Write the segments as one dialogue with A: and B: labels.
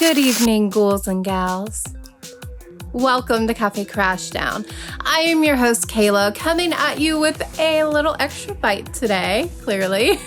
A: Good evening, ghouls and gals. Welcome to Cafe Crashdown. I am your host, Kayla, coming at you with a little extra bite today, clearly.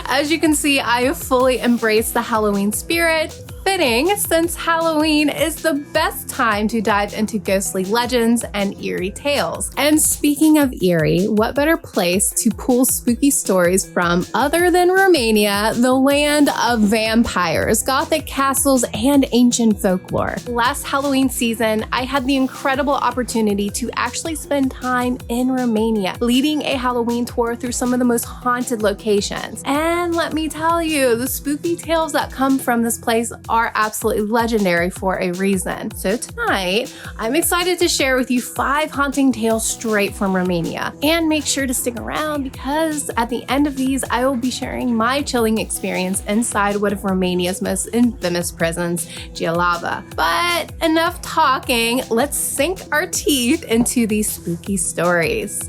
A: As you can see, I have fully embraced the Halloween spirit. Fitting, since Halloween is the best time to dive into ghostly legends and eerie tales. And speaking of eerie, what better place to pull spooky stories from other than Romania, the land of vampires, gothic castles, and ancient folklore. Last Halloween season, I had the incredible opportunity to actually spend time in Romania, leading a Halloween tour through some of the most haunted locations. And let me tell you, the spooky tales that come from this place are absolutely legendary for a reason. So tonight, I'm excited to share with you 5 haunting tales straight from Romania. And make sure to stick around because at the end of these, I will be sharing my chilling experience inside one of Romania's most infamous prisons, Jilava. But enough talking, let's sink our teeth into these spooky stories.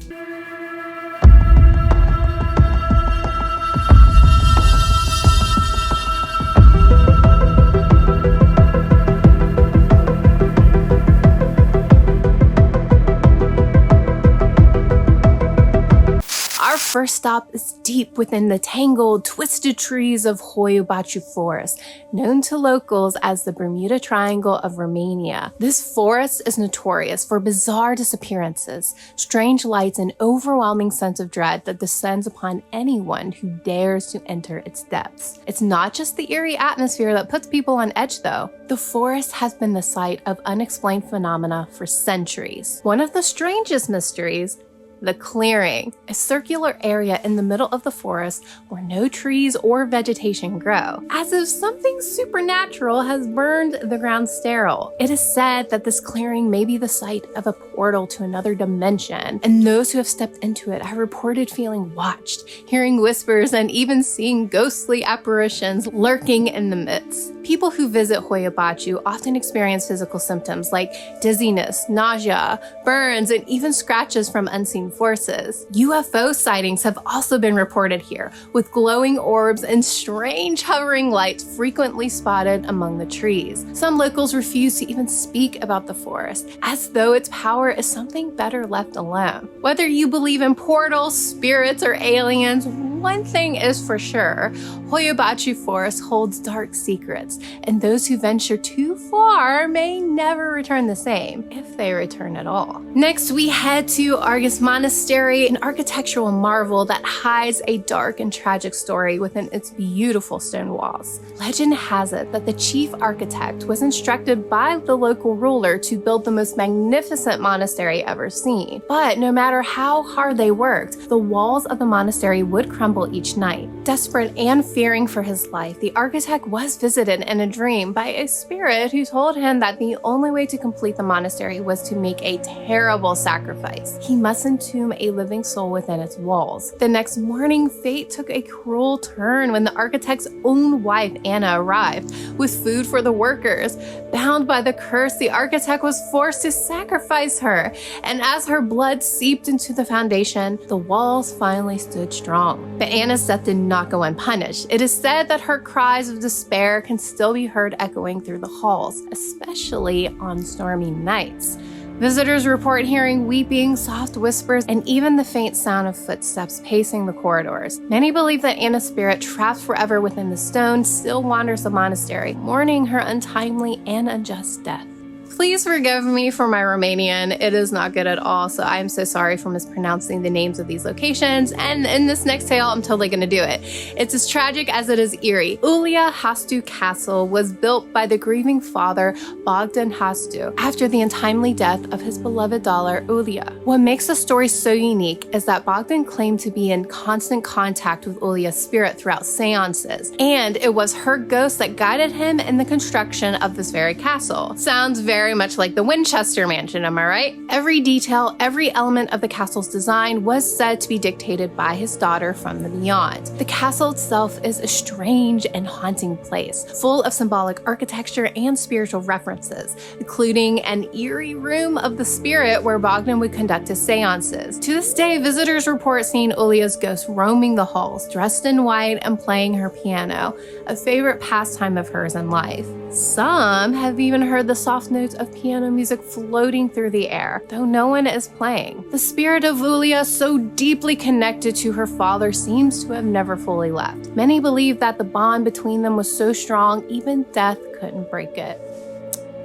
A: Our first stop is deep within the tangled, twisted trees of Hoia Baciu forest, known to locals as the Bermuda Triangle of Romania. This forest is notorious for bizarre disappearances, strange lights, and overwhelming sense of dread that descends upon anyone who dares to enter its depths. It's not just the eerie atmosphere that puts people on edge, though. The forest has been the site of unexplained phenomena for centuries. One of the strangest mysteries, the clearing, a circular area in the middle of the forest where no trees or vegetation grow, as if something supernatural has burned the ground sterile. It is said that this clearing may be the site of a portal to another dimension, and those who have stepped into it have reported feeling watched, hearing whispers, and even seeing ghostly apparitions lurking in the midst. People who visit Hoia Baciu often experience physical symptoms like dizziness, nausea, burns, and even scratches from unseen forces. UFO sightings have also been reported here, with glowing orbs and strange hovering lights frequently spotted among the trees. Some locals refuse to even speak about the forest, as though its power is something better left alone. Whether you believe in portals, spirits, or aliens, one thing is for sure, Hoia Baciu Forest holds dark secrets, and those who venture too far may never return the same, if they return at all. Next, we head to Argeș Monastery, an architectural marvel that hides a dark and tragic story within its beautiful stone walls. Legend has it that the chief architect was instructed by the local ruler to build the most magnificent monastery ever seen. But no matter how hard they worked, the walls of the monastery would crumble each night. Desperate and fearing for his life, the architect was visited in a dream by a spirit who told him that the only way to complete the monastery was to make a terrible sacrifice. He must entomb a living soul within its walls. The next morning, fate took a cruel turn when the architect's own wife, Anna, arrived with food for the workers. Bound by the curse, the architect was forced to sacrifice her, and as her blood seeped into the foundation, the walls finally stood strong. But Anna's death did not go unpunished. It is said that her cries of despair can still be heard echoing through the halls, especially on stormy nights. Visitors report hearing weeping, soft whispers, and even the faint sound of footsteps pacing the corridors. Many believe that Anna's spirit, trapped forever within the stone, still wanders the monastery, mourning her untimely and unjust death. Please forgive me for my Romanian. It is not good at all, so I am so sorry for mispronouncing the names of these locations, and in this next tale, I'm totally gonna do it. It's as tragic as it is eerie. Iulia Hasdeu Castle was built by the grieving father, Bogdan Hasdeu, after the untimely death of his beloved daughter, Iulia. What makes the story so unique is that Bogdan claimed to be in constant contact with Iulia's spirit throughout seances, and it was her ghost that guided him in the construction of this very castle. Sounds very very much like the Winchester Mansion, am I right? Every detail, every element of the castle's design was said to be dictated by his daughter from the beyond. The castle itself is a strange and haunting place, full of symbolic architecture and spiritual references, including an eerie room of the spirit where Bogdan would conduct his seances. To this day, visitors report seeing Iulia's ghost roaming the halls, dressed in white and playing her piano, a favorite pastime of hers in life. Some have even heard the soft notes of piano music floating through the air, though no one is playing. The spirit of Iulia, so deeply connected to her father, seems to have never fully left. Many believe that the bond between them was so strong, even death couldn't break it.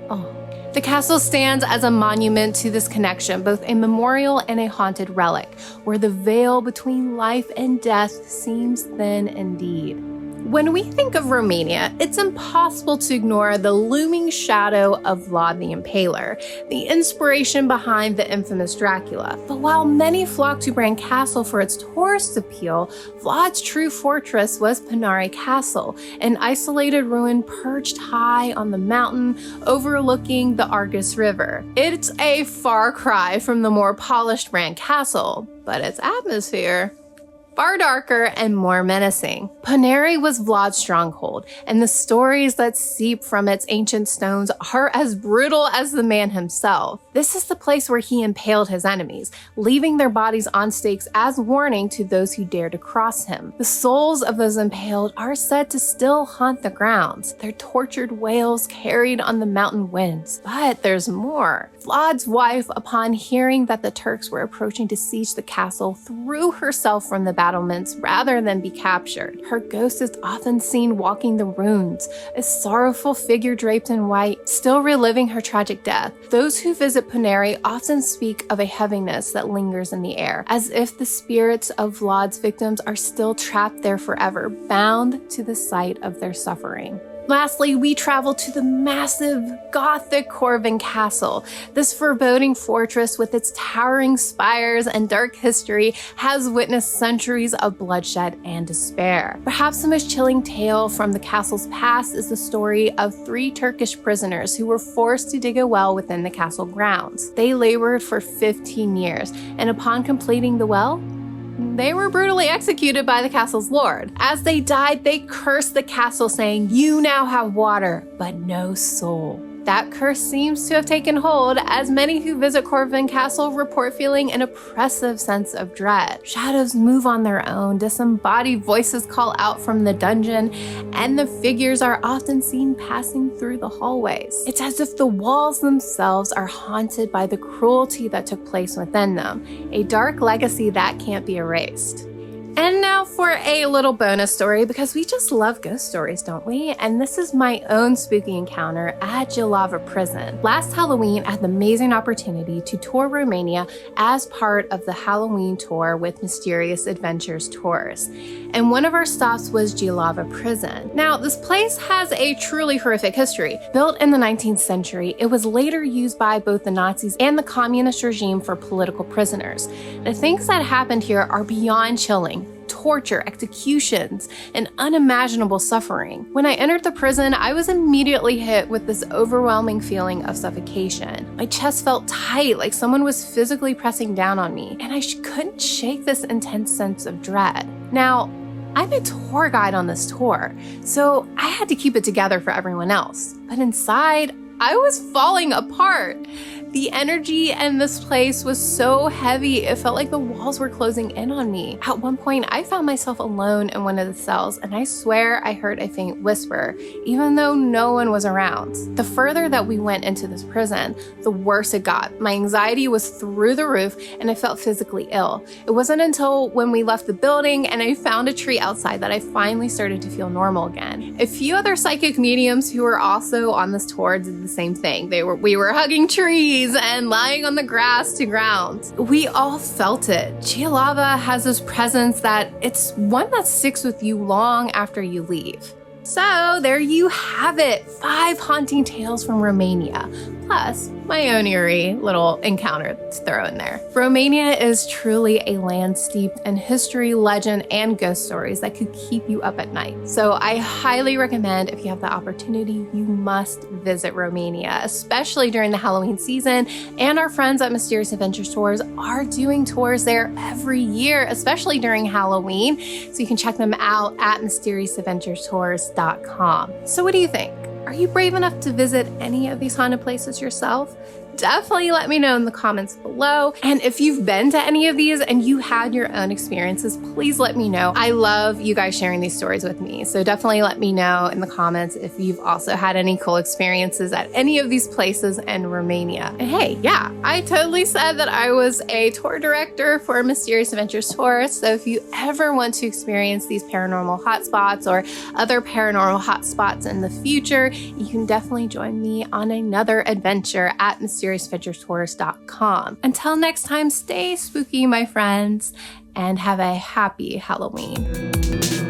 A: Oh. The castle stands as a monument to this connection, both a memorial and a haunted relic, where the veil between life and death seems thin indeed. When we think of Romania, it's impossible to ignore the looming shadow of Vlad the Impaler, the inspiration behind the infamous Dracula. But while many flock to Bran Castle for its tourist appeal, Vlad's true fortress was Poenari Castle, an isolated ruin perched high on the mountain overlooking the Argeș River. It's a far cry from the more polished Bran Castle, but its atmosphere, far darker and more menacing. Poenari was Vlad's stronghold, and the stories that seep from its ancient stones are as brutal as the man himself. This is the place where he impaled his enemies, leaving their bodies on stakes as warning to those who dare to cross him. The souls of those impaled are said to still haunt the grounds, their tortured wails carried on the mountain winds. But there's more. Vlad's wife, upon hearing that the Turks were approaching to siege the castle, threw herself from the battlements rather than be captured. Her ghost is often seen walking the ruins, a sorrowful figure draped in white, still reliving her tragic death. Those who visit Poenari often speak of a heaviness that lingers in the air, as if the spirits of Vlad's victims are still trapped there forever, bound to the site of their suffering. Lastly, we travel to the massive Gothic Corvin Castle. This foreboding fortress with its towering spires and dark history has witnessed centuries of bloodshed and despair. Perhaps the most chilling tale from the castle's past is the story of 3 Turkish prisoners who were forced to dig a well within the castle grounds. They labored for 15 years, and upon completing the well, they were brutally executed by the castle's lord. As they died, they cursed the castle, saying, "You now have water, but no soul." That curse seems to have taken hold, as many who visit Corvin Castle report feeling an oppressive sense of dread. Shadows move on their own, disembodied voices call out from the dungeon, and the figures are often seen passing through the hallways. It's as if the walls themselves are haunted by the cruelty that took place within them, a dark legacy that can't be erased. And now for a little bonus story, because we just love ghost stories, don't we? And this is my own spooky encounter at Jilava Prison. Last Halloween, I had the amazing opportunity to tour Romania as part of the Halloween tour with Mysterious Adventures Tours. And one of our stops was Jilava Prison. Now, this place has a truly horrific history. Built in the 19th century, it was later used by both the Nazis and the communist regime for political prisoners. The things that happened here are beyond chilling. Torture, executions, and unimaginable suffering. When I entered the prison, I was immediately hit with this overwhelming feeling of suffocation. My chest felt tight, like someone was physically pressing down on me, and I couldn't shake this intense sense of dread. Now, I'm a tour guide on this tour, so I had to keep it together for everyone else. But inside, I was falling apart. The energy in this place was so heavy, it felt like the walls were closing in on me. At one point, I found myself alone in one of the cells, and I swear I heard a faint whisper, even though no one was around. The further that we went into this prison, the worse it got. My anxiety was through the roof, and I felt physically ill. It wasn't until when we left the building and I found a tree outside that I finally started to feel normal again. A few other psychic mediums who were also on this tour did the same thing. We were hugging trees and lying on the grass to ground. We all felt it. Jilava has this presence that it's one that sticks with you long after you leave. So there you have it, 5 haunting tales from Romania, plus my own eerie little encounter to throw in there. Romania is truly a land steeped in history, legend, and ghost stories that could keep you up at night. So I highly recommend, if you have the opportunity, you must visit Romania, especially during the Halloween season. And our friends at Mysterious Adventures Tours are doing tours there every year, especially during Halloween. So you can check them out at mysteriousAdventurestours.com. So what do you think? Are you brave enough to visit any of these haunted places yourself? Definitely let me know in the comments below. And if you've been to any of these and you had your own experiences, please let me know. I love you guys sharing these stories with me. So definitely let me know in the comments if you've also had any cool experiences at any of these places in Romania. And hey, yeah, I totally said that I was a tour director for Mysterious Adventures Tours. So if you ever want to experience these paranormal hotspots or other paranormal hotspots in the future, you can definitely join me on another adventure at mysteriousAdventurestours.com. Until next time, stay spooky, my friends, and have a happy Halloween.